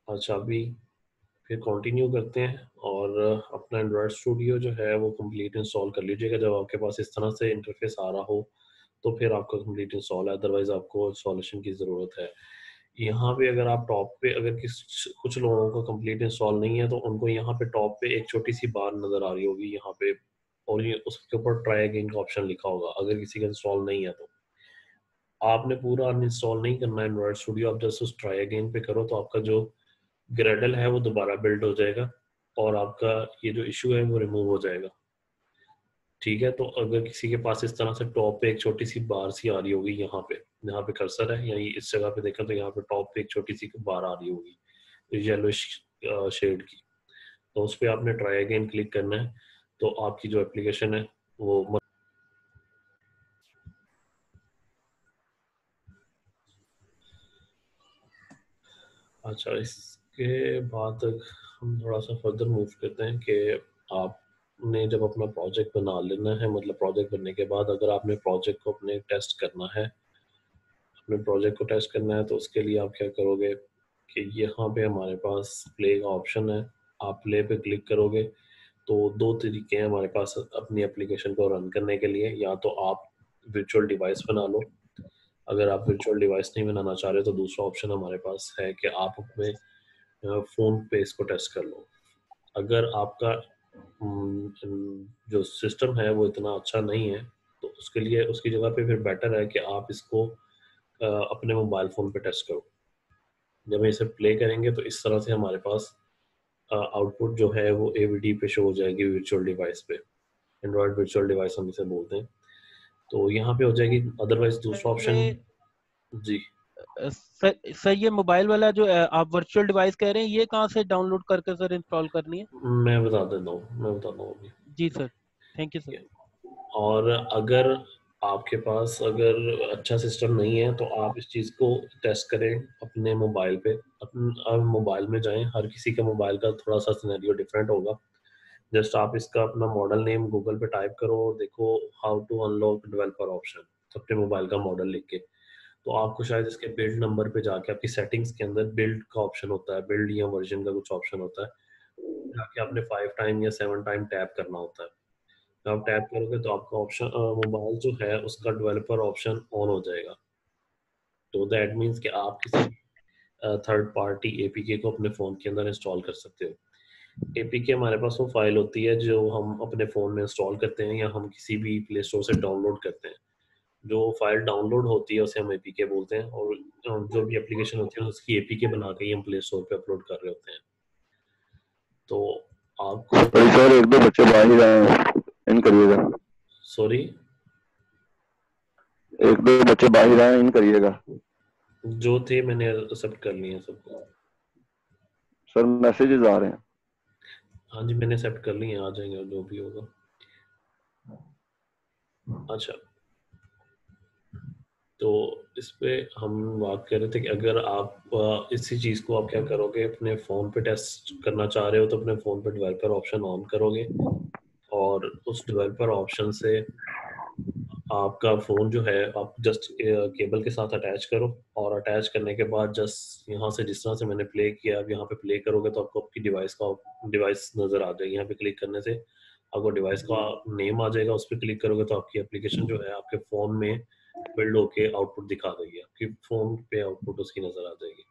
अच्छा, अभी फिर कंटिन्यू करते हैं और अपना एंड्रॉयड स्टूडियो जो है वो कंप्लीट इंस्टॉल कर लीजिएगा। जब आपके पास इस तरह से इंटरफेस आ रहा हो तो फिर आपका कंप्लीट इंस्टॉल है, अदरवाइज आपको इंस्टॉलेशन की ज़रूरत है। यहाँ पे अगर आप टॉप पे, अगर कुछ लोगों को कंप्लीट इंस्टॉल नहीं है तो उनको यहाँ पे टॉप पे एक छोटी सी बार नज़र आ रही होगी यहाँ पे, और ये उसके ऊपर ट्राई अगेन का ऑप्शन लिखा होगा। अगर किसी का इंस्टॉल नहीं है तो आपने पूरा अनइंस्टॉल नहीं करना है एंड्रॉयड स्टूडियो, आप जस्ट उस ट्राई अगेन पे करो तो आपका जो ग्रेडल है वो दोबारा बिल्ड हो जाएगा और आपका ये जो इशू है वो रिमूव हो जाएगा। ठीक है, तो अगर किसी के पास इस तरह से टॉप पे एक छोटी सी बार सी आ रही होगी यहाँ पे, यहाँ पे कर्सर है, यही इस जगह पे देखें तो यहाँ पे टॉप पे एक छोटी सी बार आ रही होगी येलो शेड की, तो उस पर आपने ट्राई अगेन क्लिक करना है तो आपकी जो एप्लीकेशन है वो अच्छा, इसके बाद हम थोड़ा सा फर्दर मूव करते हैं कि आपने जब अपना प्रोजेक्ट बना लेना है, मतलब प्रोजेक्ट बनने के बाद अगर आपने प्रोजेक्ट को अपने टेस्ट करना है, अपने प्रोजेक्ट को टेस्ट करना है तो उसके लिए आप क्या करोगे कि यहाँ पे हमारे पास प्ले का ऑप्शन है। आप प्ले पे क्लिक करोगे तो दो तरीके हैं हमारे पास अपनी एप्लीकेशन को रन करने के लिए। या तो आप वर्चुअल डिवाइस बना लो, अगर आप वर्चुअल डिवाइस नहीं बनाना चाह रहे तो दूसरा ऑप्शन हमारे पास है कि आप अपने फ़ोन पे इसको टेस्ट कर लो। अगर आपका जो सिस्टम है वो इतना अच्छा नहीं है तो उसके लिए उसकी जगह पे फिर बेटर है कि आप इसको अपने मोबाइल फ़ोन पे टेस्ट करो। जब हम इसे प्ले करेंगे तो इस तरह से हमारे पास आउटपुट जो है वो एवीडी पे शो हो जाएगी वर्चुअल डिवाइस पे। एंड्रॉयड वर्चुअल डिवाइस हम इसे बोलते हैं। तो यहाँ पे हो जाएगी, अदरवाइज दूसरा ऑप्शन। ये जी सर ये मोबाइल वाला जो आप वर्चुअल डिवाइस कह रहे हैं, ये कहाँ से डाउनलोड करके सर इंस्टॉल करनी है? मैं बताता हूँ अभी। जी सर, थैंक यू ठीक सर। है, और अगर आपके पास अगर अच्छा सिस्टम नहीं है तो आप इस चीज़ को टेस्ट करें अपने मोबाइल पे। अपने मोबाइल में जाएं, हर किसी का मोबाइल का थोड़ा सा सिनेरियो डिफरेंट होगा। जस्ट आप इसका अपना मॉडल नेम गूगल पे टाइप करो और देखो how to unlock developer option अपने मोबाइल का मॉडल लिख के। तो आपको शायद इसके बिल्ड नंबर पे जाके आपकी सेटिंग्स के अंदर बिल्ड का ऑप्शन होता है, बिल्ड या वर्जन का कुछ ऑप्शन होता है, जाके आपने 5 टाइम या 7 टाइम टैप करना होता है। जब आप टैप करोगे तो आपका ऑप्शन मोबाइल जो है उसका डेवलपर ऑप्शन ऑन हो जाएगा। तो दैट मीन्स कि आप किसी थर्ड पार्टी एपीके को अपने फ़ोन के अंदर इंस्टॉल कर सकते हो। एपीके हमारे पास वो फाइल होती है जो हम अपने फ़ोन में इंस्टॉल करते हैं या हम किसी भी प्ले स्टोर से डाउनलोड करते हैं। जो फाइल डाउनलोड होती है उसे हम एपीके बोलते हैं, और जो भी एप्लीकेशन होती है उसकी एपीके बना के ही हम प्ले स्टोर पे अपलोड कर रहे होते हैं। तो आपको सर एक दो बच्चे बाहर आए हैं, इन करिएगा। सॉरी, एक दो बच्चे बाहर आए, इन करिएगा। जो थे मैंने एक्सेप्ट कर लिए सबको। सर मैसेजेस आ रहे हैं। हाँ जी, मैंने एक्सेप्ट कर लिए, आ जाएंगे जो भी होगा। अच्छा, तो इस पे हम बात कर रहे थे कि अगर आप इसी चीज़ को आप क्या करोगे, अपने फ़ोन पे टेस्ट करना चाह रहे हो तो अपने फ़ोन पे डेवलपर ऑप्शन ऑन करोगे और उस डेवलपर ऑप्शन से आपका फ़ोन जो है आप जस्ट केबल के साथ अटैच करो, और अटैच करने के बाद जस्ट यहाँ से जिस तरह से मैंने प्ले किया, अब यहाँ पे प्ले करोगे तो आपको आपकी डिवाइस नज़र आ जाएगी। यहाँ पे क्लिक करने से आपको डिवाइस का नेम आ जाएगा, उस पर क्लिक करोगे तो आपकी एप्लीकेशन जो है आपके फ़ोन में बिल्ड होके आउटपुट दिखा देगी, आपकी फ़ोन पे आउटपुट उसकी नज़र आ जाएगी।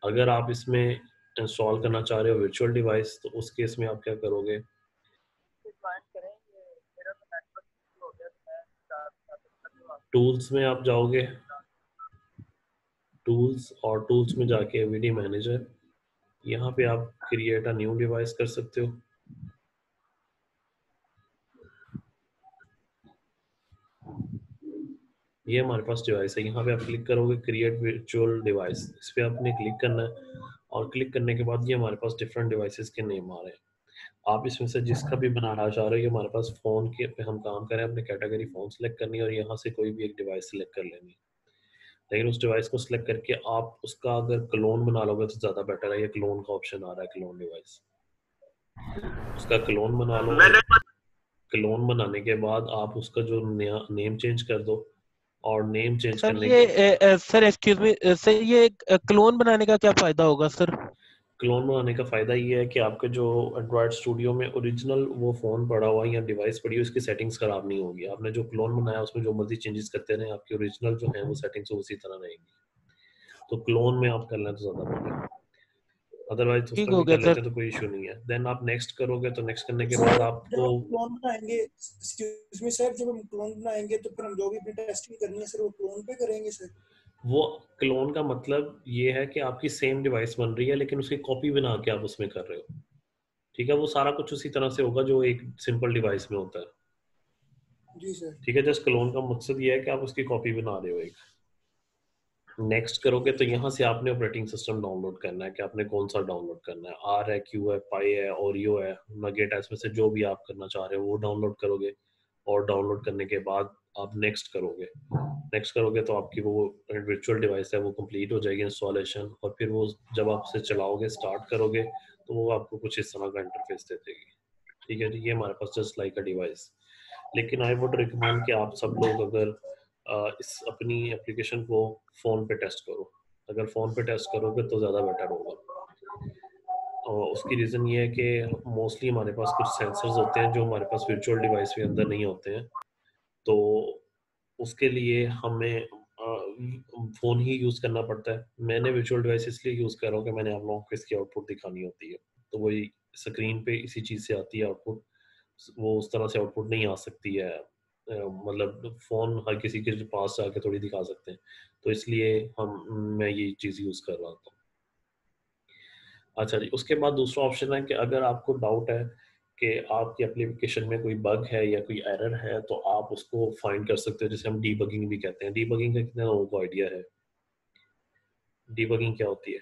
अगर आप इसमें इंस्टॉल करना चाह रहे हो वर्चुअल डिवाइस तो उस केस में आप क्या करोगे, टूल्स में आप जाओगे, टूल्स, और टूल्स में जाके एवीडी मैनेजर, यहाँ पे आप क्रिएट अ न्यू डिवाइस कर सकते हो। ये हमारे पास डिवाइस है, यहाँ पे आप क्लिक करोगे क्रिएट वर्चुअल डिवाइस, इस पे आपने क्लिक करना है और क्लिक करने के बाद ये हमारे पास डिफरेंट डिवाइसेस के नेम आ रहे हैं। आप इसमें से जिसका भी बनाना चाह रहे हो, ये हमारे पास फ़ोन के पे हम काम करें, अपने कैटेगरी फ़ोन सेलेक्ट करनी है और यहाँ से कोई भी एक डिवाइस सेलेक्ट कर लेनी है। लेकिन उस डिवाइस को सिलेक्ट करके आप उसका अगर क्लोन बना लोगे तो ज़्यादा बेटर है। ये क्लोन का ऑप्शन आ रहा है, क्लोन डिवाइस, उसका क्लोन बना लो। क्लोन बनाने के बाद आप उसका जो नया नेम चेंज कर दो, और नेम चेंज सर करने के ये सर एक्सक्यूज मी सर, ये क्लोन बनाने का क्या फायदा होगा सर? क्लोन बनाने का फ़ायदा ये है कि आपके जो एंड्रॉयड स्टूडियो में ओरिजिनल वो फ़ोन पड़ा हुआ है या डिवाइस पड़ी है, उसकी सेटिंग्स ख़राब नहीं होगी। आपने जो क्लोन बनाया उसमें जो मर्ज़ी चेंजेस करते रहें, आपकी ओरिजिनल जो है वो सेटिंग्स उसी तरह रहेंगी। तो क्लोन में आप कर लें तो ज़्यादा बेटर है। अदरवाइज़ ठीक उसमें हो भी गया कर सर। लेते हैं तो कोई इश्यू नहीं है। देन आप नेक्स्ट करोगे तो नेक्स्ट करने के बाद सर जब आपको हम क्लोन बनाएंगे, एक्सक्यूज मी सर, जब हम क्लोन बनाएंगे तो फिर हम जो भी अपनी टेस्टिंग करनी है सर वो क्लोन पे करेंगे सर? वो क्लोन का मतलब ये है कि आपकी सेम डिवाइस बन रही है लेकिन उसकी कॉपी बना के आप उसमें कर रहे हो। ठीक है, वो सारा कुछ उसी तरह से होगा जो एक सिंपल डिवाइस में होता है। जी सर। ठीक है, जस्ट क्लोन का मकसद ये है कि आप उसकी कॉपी बना रहे हो एक। नेक्स्ट करोगे तो यहाँ से आपने ऑपरेटिंग सिस्टम डाउनलोड करना है कि आपने कौन सा डाउनलोड करना है। आर है, क्यू है, पाई है, ओरियो है, नगेट है, इसमें से जो भी आप करना चाह रहे हो वो डाउनलोड करोगे। और डाउनलोड करने के बाद आप नेक्स्ट करोगे। नेक्स्ट करोगे तो आपकी वो वर्चुअल डिवाइस है वो कंप्लीट हो जाएगी इंस्टॉलेशन। और फिर वो जब आप उसे चलाओगे, स्टार्ट करोगे, तो वो आपको कुछ इस तरह का इंटरफेस दे देगी। ठीक है, ये हमारे पास जस्ट लाइक अ डिवाइस। लेकिन आई वुड रिकमेंड कि आप सब लोग अगर इस अपनी एप्लीकेशन को फ़ोन पे टेस्ट करो। अगर फ़ोन पे टेस्ट करोगे तो ज़्यादा बेटर होगा। और उसकी रीज़न ये है कि मोस्टली हमारे पास कुछ सेंसर्स होते हैं जो हमारे पास वर्चुअल डिवाइस के अंदर नहीं होते हैं। तो उसके लिए हमें फ़ोन ही यूज़ करना पड़ता है। मैंने वर्चुअल डिवाइस इसलिए यूज़ कर रहा हूँ कि मैंने आप लोगों को इसकी आउटपुट दिखानी होती है। तो वही स्क्रीन पे इसी चीज़ से आती है आउटपुट। वो उस तरह से आउटपुट नहीं आ सकती है। मतलब फ़ोन हर किसी के पास जाके थोड़ी दिखा सकते हैं। तो इसलिए मैं ये चीज़ यूज़ कर रहा था। अच्छा जी, उसके बाद दूसरा ऑप्शन है कि अगर आपको डाउट है कि आपकी एप्लीकेशन में कोई बग है या कोई एरर है, तो आप उसको फाइंड कर सकते हो, जिसे हम डीबगिंग भी कहते हैं। डीबगिंग का कितने लोगों को आइडिया है? डीबगिंग क्या होती है?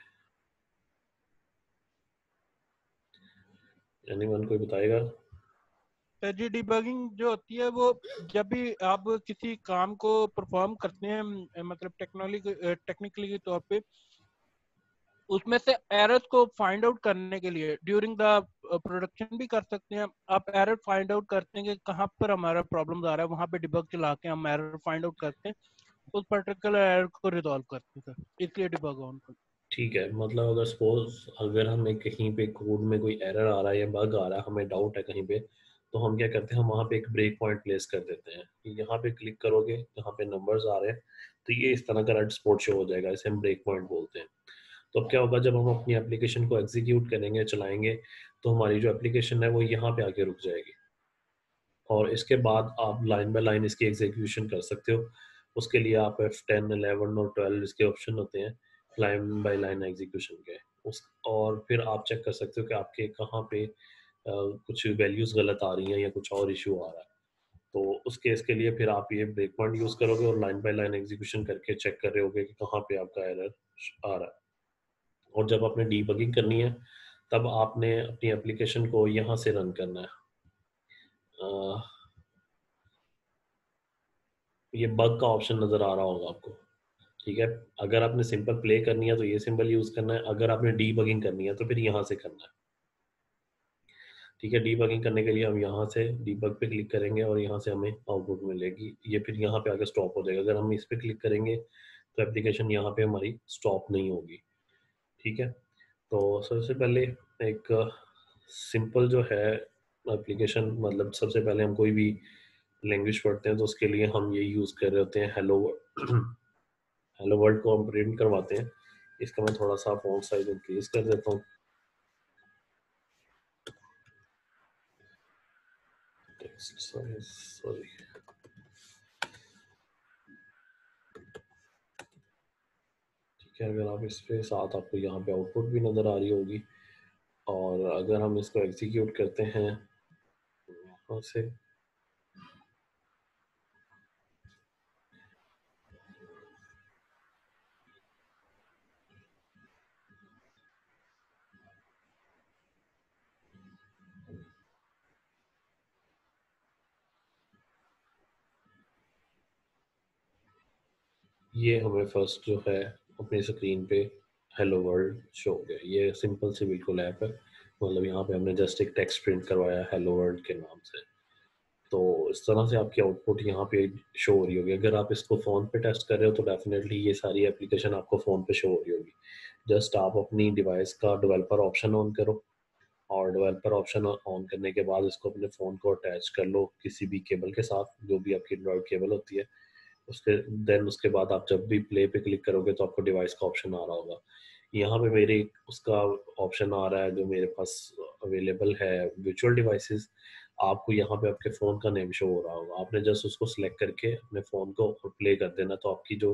एनीवन कोई बताएगा? सर जी, डिबगिंग जो होती है वो जब भी आप किसी काम को परफॉर्म करते हैं, मतलब टेक्निकली के तौर पे, उसमें से एरर्स को फाइंड आउट करने के लिए ड्यूरिंग द प्रोडक्शन भी कर सकते हैं। आप एरर फाइंड आउट करते हैं कि कहाँ पर हमारा प्रॉब्लम आ रहा है, वहाँ पे डिबग चला के हम एरर फाइंड आउट करते हैं, उस पर्टिकुलर एरर को रिजॉल्व करते हैं सर, इसलिए डिबग ऑन करते ठीक है, मतलब अगर सपोज अगर हमें कहीं पे कोड में कोई एरर आ रहा है या बग आ रहा है, हमें डाउट है कहीं पे, तो हम क्या करते हैं, हम वहाँ पे एक ब्रेक पॉइंट प्लेस कर देते हैं कि यहाँ पे क्लिक करोगे, यहाँ पे नंबर्स आ रहे हैं, तो ये इस तरह का रेड स्पॉट शो हो जाएगा, इसे हम ब्रेक पॉइंट बोलते हैं। तो अब क्या होगा, जब हम अपनी एप्लीकेशन को एग्जीक्यूट करेंगे, चलाएंगे, तो हमारी जो एप्लीकेशन है वो यहाँ पे आके रुक जाएगी। और इसके बाद आप लाइन बाय लाइन इसकी एग्जीक्यूशन कर सकते हो। उसके लिए आप F10, 11 और 12 इसके ऑप्शन होते हैं लाइन बाय लाइन एग्जीक्यूशन के। उस और फिर आप चेक कर सकते हो कि आपके कहाँ पे कुछ वैल्यूज़ गलत आ रही हैं या कुछ और इशू आ रहा है। तो उस केस के लिए फिर आप ये ब्रेक पॉइंट यूज़ करोगे और लाइन बाय लाइन एग्जीक्यूशन करके चेक कर रहे होगे कि कहाँ पे आपका एरर आ रहा है। और जब आपने डीबगिंग करनी है, तब आपने अपनी एप्लीकेशन को यहाँ से रन करना है। ये बग का ऑप्शन नज़र आ रहा होगा आपको। ठीक है, अगर आपने सिंपल प्ले करनी है तो ये सिंबल यूज़ करना है, अगर आपने डीबगिंग करनी है तो फिर यहाँ से करना है। ठीक है, डीबगिंग करने के लिए हम यहाँ से डीबग पे क्लिक करेंगे और यहाँ से हमें आउटपुट मिलेगी। ये फिर यहाँ पे आके स्टॉप हो जाएगा। अगर हम इस पे क्लिक करेंगे तो एप्लीकेशन यहाँ पे हमारी स्टॉप नहीं होगी। ठीक है, तो सबसे पहले एक सिंपल जो है एप्लीकेशन, मतलब सबसे पहले हम कोई भी लैंग्वेज पढ़ते हैं तो उसके लिए हम ये यूज़ कर रहे होते हैं हेलो हेलो वर्ल्ड को हम प्रिंट करवाते हैं। इसका मैं थोड़ा सा फॉन्ट साइज इंक्रीज कर देता हूँ। टेक्स्ट साइज, सॉरी, ठीक है। अगर आप इस पे साथ आपको यहाँ पे आउटपुट भी नज़र आ रही होगी। और अगर हम इसको एग्जीक्यूट करते हैं यहाँ से, ये हमें फर्स्ट जो है अपनी स्क्रीन पे हेलो वर्ल्ड शो हो गया। ये सिंपल सी बिल्कुल ऐप है, मतलब यहाँ पे हमने जस्ट एक टेक्स्ट प्रिंट करवाया हेलो वर्ल्ड के नाम से। तो इस तरह से आपकी आउटपुट यहाँ पे शो हो रही होगी। अगर आप इसको फ़ोन पे टेस्ट कर रहे हो तो डेफिनेटली ये सारी एप्लीकेशन आपको फ़ोन पे शो हो रही होगी। जस्ट आप अपनी डिवाइस का डेवलपर ऑप्शन ऑन करो, और डेवलपर ऑप्शन ऑन करने के बाद इसको अपने फ़ोन को अटैच कर लो किसी भी केबल के साथ, जो भी आपकी एंड्रॉयड केबल होती है उसके। देन उसके बाद आप जब भी प्ले पे क्लिक करोगे तो आपको डिवाइस का ऑप्शन आ रहा होगा। यहाँ पे मेरे उसका ऑप्शन आ रहा है जो मेरे पास अवेलेबल है, वर्चुअल डिवाइसेस। आपको यहाँ पे आपके फ़ोन का नेम शो हो रहा होगा, आपने जस्ट उसको सिलेक्ट करके अपने फ़ोन को प्ले कर देना, तो आपकी जो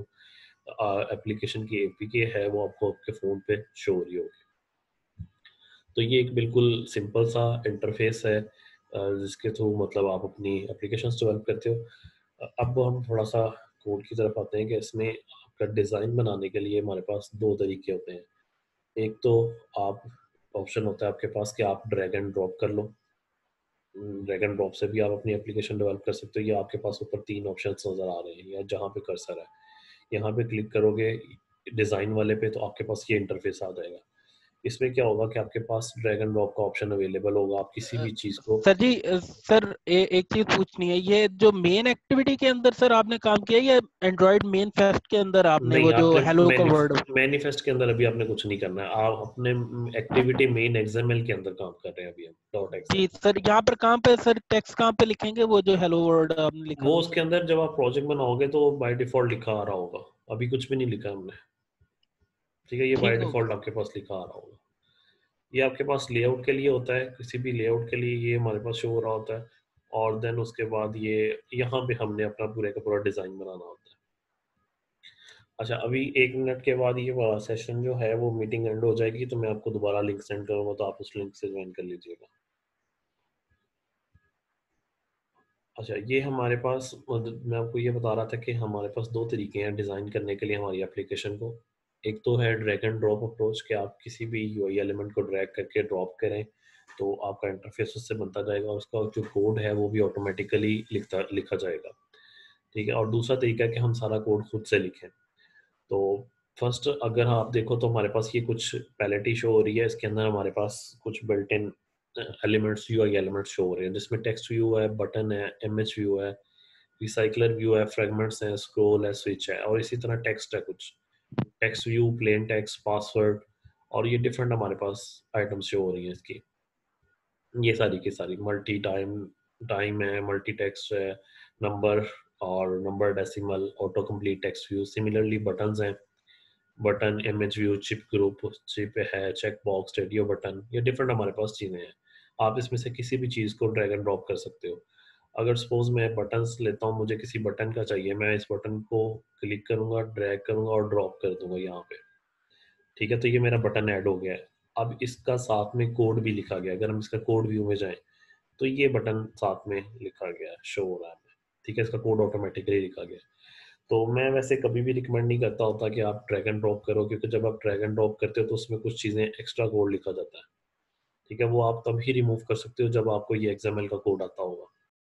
एप्लीकेशन की एपीके है वो आपको आपके फ़ोन पे शो हो रही होगी। तो ये एक बिल्कुल सिंपल सा इंटरफेस है जिसके थ्रू मतलब आप अपनी एप्लीकेशंस डेवलप करते हो। अब हम थोड़ा सा कोड की तरफ आते हैं कि इसमें आपका डिज़ाइन बनाने के लिए हमारे पास दो तरीके होते हैं। एक तो आप ऑप्शन होता है आपके पास कि आप ड्रैग एंड ड्रॉप कर लो, ड्रैग एंड ड्रॉप से भी आप अपनी एप्लीकेशन डेवलप कर सकते हो। ये आपके पास ऊपर 3 ऑप्शंस नज़र आ रहे हैं, या जहाँ पे कर्सर है यहाँ पे क्लिक करोगे डिज़ाइन वाले पे, तो आपके पास ये इंटरफेस आ जाएगा। इसमें क्या होगा कि आपके पास ड्रैग एंड ड्रॉप का ऑप्शन अवेलेबल होगा, आप किसी भी चीज़ को। सर जी सर एक चीज पूछनी है, ये जो मेन एक्टिविटी के अंदर सर आपने काम किया है या एंड्रॉइड मेन फेस्ट के अंदर आपने नहीं, वो जो आपने हेलो का वर्ड? मैनिफेस्ट के अंदर अभी आपने कुछ नहीं करना है, आप अपने एक्टिविटी मेन एक्सएमएल के अंदर काम कर रहे हैं अभी हम डॉट जी एक्सएमएल। सर, यहाँ पर कहाँ पे सर टेक्स्ट कहाँ पे लिखेंगे वो जो हेलो वर्ड आपने लिखा वो हुआ उसके अंदर जब आप प्रोजेक्ट बनाओगे तो बाय डिफॉल्ट लिखा आ रहा होगा, अभी कुछ भी नहीं लिखा हमने, ठीक है। ये बाय ठीक होगा। डिफॉल्ट आपके पास लिखा आ रहा होगा। ये आपके पास लेआउट के लिए होता है, किसी भी लेआउट के लिए ये हमारे पास शो हो रहा होता है। और देन उसके बाद ये यहाँ पे हमने अपना पूरे का पूरा डिज़ाइन बनाना होता है। अच्छा, अभी 1 मिनट के बाद ये वाला सेशन जो है वो मीटिंग एंड हो जाएगी, तो मैं आपको दोबारा लिंक सेंड करूँगा, तो आप उस लिंक से ज्वाइन कर लीजिएगा। अच्छा, ये हमारे पास मैं आपको ये बता रहा था कि हमारे पास दो तरीके हैं डिज़ाइन करने के लिए हमारी एप्लीकेशन को। एक तो है ड्रैग एंड ड्रॉप अप्रोच, कि आप किसी भी यूआई एलिमेंट को ड्रैग करके ड्रॉप करें तो आपका इंटरफेस उससे बनता जाएगा, और उसका जो कोड है वो भी ऑटोमेटिकली लिखा जाएगा, ठीक है। और दूसरा तरीका है कि हम सारा कोड खुद से लिखें। तो फर्स्ट अगर आप देखो तो हमारे पास ये कुछ पैलेट शो हो रही है, इसके अंदर हमारे पास कुछ built in elements, UI elements show हो रहे हैं, जिसमें टेक्स्ट व्यू है, बटन है, इमेज व्यू है, रिसाइकलर व्यू है, फ्रेगमेंट्स है, स्क्रॉल है, स्विच है, और इसी तरह टेक्स्ट है, कुछ text view, plain text, password, और ये डिफरेंट हमारे पास आइटम्स शो हो रही हैं इसकी। ये सारी की सारी मल्टी टाइम है, मल्टी टेक्स्ट है, नंबर और number decimal, auto complete text view. Similarly buttons हैं, button, image view, chip group, chip है, चेक बॉक्स, रेडियो बटन, ये डिफरेंट हमारे पास चीज़ें हैं। आप इसमें से किसी भी चीज़ को ड्रैग एंड ड्रॉप कर सकते हो। अगर सपोज मैं बटन्स लेता हूँ, मुझे किसी बटन का चाहिए, मैं इस बटन को क्लिक करूँगा, ड्रैग करूँगा और ड्रॉप कर दूंगा यहाँ पे, ठीक है। तो ये मेरा बटन ऐड हो गया है। अब इसका साथ में कोड भी लिखा गया है। अगर हम इसका कोड व्यू में जाएं तो ये बटन साथ में लिखा गया है, शो हो रहा है, ठीक है। इसका कोड ऑटोमेटिकली लिखा गया है। तो मैं वैसे कभी भी रिकमेंड नहीं करता होता कि आप ड्रैग एंड ड्रॉप करो, क्योंकि जब आप ड्रैग एंड ड्रॉप करते हो तो उसमें कुछ चीज़ें एक्स्ट्रा कोड लिखा जाता है, ठीक है। वो आप तब ही रिमूव कर सकते हो जब आपको ये एक्सएमएल का कोड आता होगा।